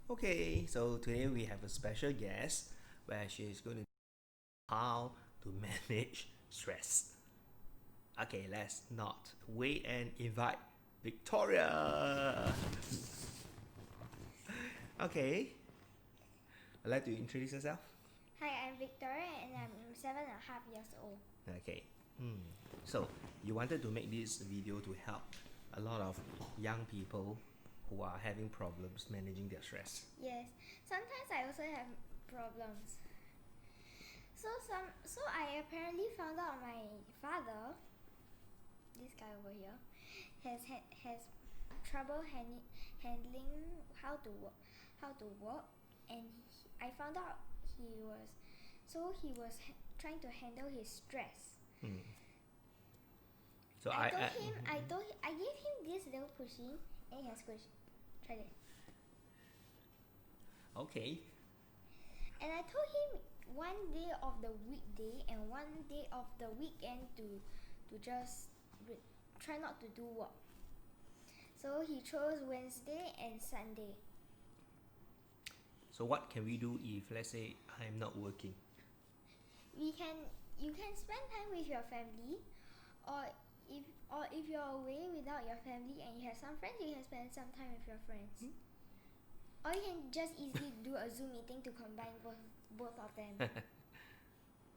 Okay, so today we have a special guest where she is going to how to manage stress. Okay, let's not wait and invite Victoria. Okay, I'd like to introduce yourself. Hi, I'm Victoria and I'm 7.5 years old. Okay, so you wanted to make this video to help a lot of young people who are having problems managing their stress. Yes, sometimes I also have problems. So I apparently found out my father, this guy over here, has trouble handling how to work, and I found out he was trying to handle his stress. Hmm. So I gave him this little pushy and he has squished. Try this. Okay. And I told him one day of the weekday and one day of the weekend to just try not to do work. So he chose Wednesday and Sunday. So what can we do if, let's say, I'm not working? You can spend time with your family, or if you're away without your family and you have some friends, you can spend some time with your friends. Or you can just easily do a Zoom meeting to combine both of them.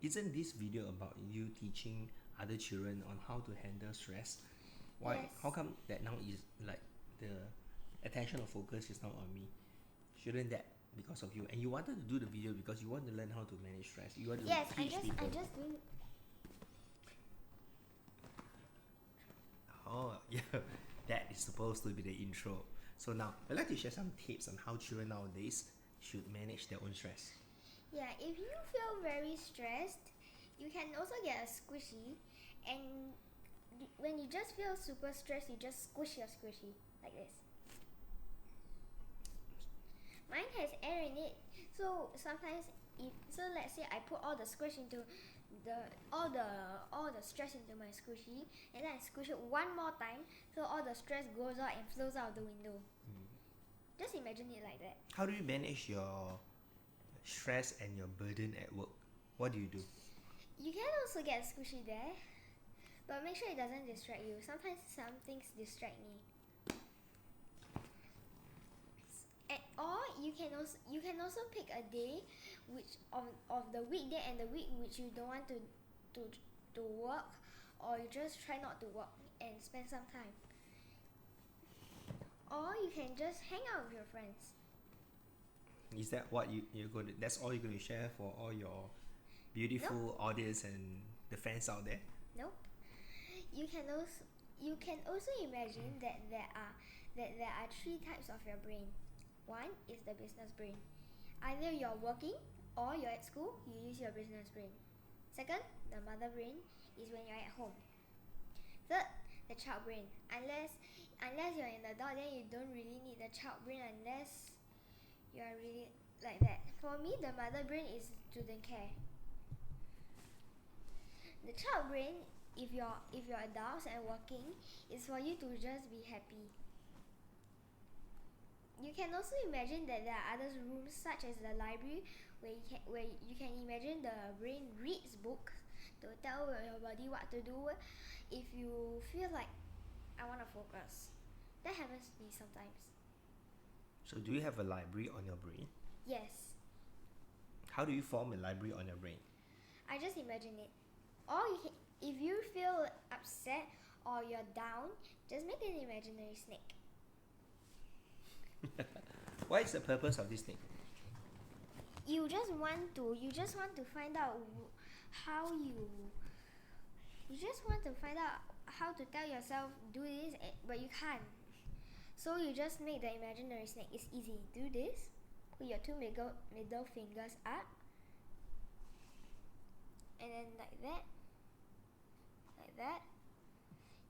Isn't this video about you teaching other children on how to handle stress? Why? Yes. How come that now is like the attention or focus is now on me? Shouldn't that because of you? And you wanted to do the video because you want to learn how to manage stress. You want to Yes, teach people. I'm just doing. Oh yeah, that is supposed to be the intro. So now I'd like to share some tips on how children nowadays should manage their own stress. Yeah, if you feel very stressed, you can also get a squishy, and when you just feel super stressed, you just squish your squishy like this. Mine has air in it, so sometimes let's say I put all the squish into all the stress into my squishy, and then I squish it one more time, so all the stress goes out and flows out of the window. Just imagine it like that. How do you manage your stress and your burden at work? What do you do? You can also get a squishy there, but make sure it doesn't distract you. Sometimes some things distract me. Or you can also pick a day which of the weekday and the week which you don't want to work, or you just try not to work and spend some time. Or you can just hang out with your friends. Is that what you're going to, that's all you're going to share for all your beautiful audience and the fans out there? Nope. You can also imagine that there are three types of your brain. One is the business brain. Either you're working or you're at school, you use your business brain. Second, the mother brain is when you're at home. Third, the child brain. Unless you're an adult, then you don't really need the child brain unless you're really like that. For me, the mother brain is student care. The child brain, if you're adults and working, is for you to just be happy. You can also imagine that there are other rooms such as the library where you can imagine the brain reads books to tell your body what to do if you feel like I want to focus. That happens to me sometimes. So do you have a library on your brain? Yes, How do you form a library on your brain? I just imagine it. Or if you feel upset or you're down, just make an imaginary snake. What is the purpose of this thing? You just want to find out how you just want to find out how to tell yourself do this, but you can't. So you just make the imaginary snake. It's easy. Do this. Put your two middle fingers up, and then like that.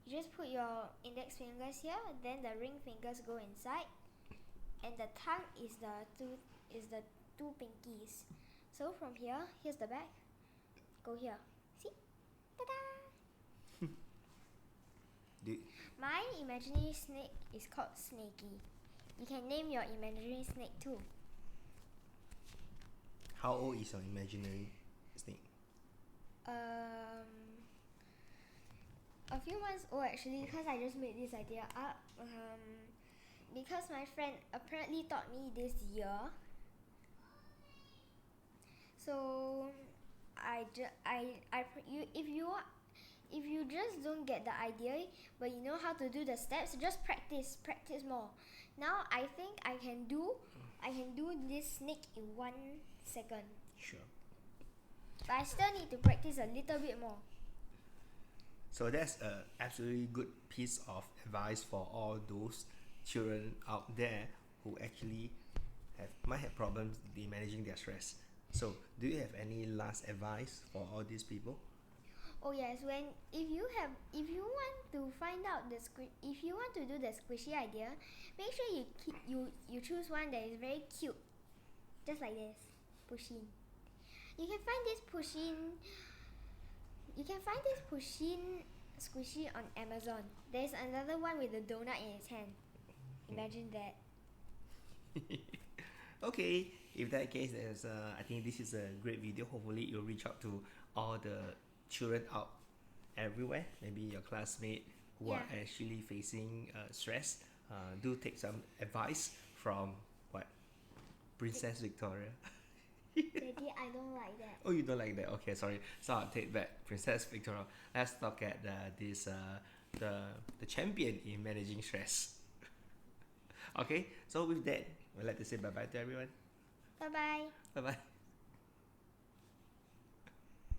You just put your index fingers here. Then the ring fingers go inside, and the tongue is the two pinkies. So from here, here's the back. Go here. See? Ta-da! Do, My imaginary snake is called Snaky. You can name your imaginary snake too. How old is your imaginary snake? A few months old actually, because I just made this idea up. Because my friend apparently taught me this year. So if you just don't get the idea, but you know how to do the steps, just practice more. Now I think I can do this snake in 1 second. Sure. But I still need to practice a little bit more. So that's a absolutely good piece of advice for all those children out there who actually might have problems in managing their stress. So, do you have any last advice for all these people? Oh yes, if you want to find out if you want to do the squishy idea, make sure you choose one that is very cute, just like this, Pushin. You can find this Pushin squishy on Amazon. There's another one with a donut in its hand. Imagine that. Okay, if that case, I think this is a great video. Hopefully, you'll reach out to all the children out everywhere. Maybe your classmate who are actually facing stress. Do take some advice from Princess Victoria. Daddy, I don't like that. Oh, you don't like that? Okay, sorry. So I'll take back Princess Victoria. Let's look at the champion in managing stress. Okay, so with that, we'd like to say bye bye to everyone. Bye bye. Bye bye.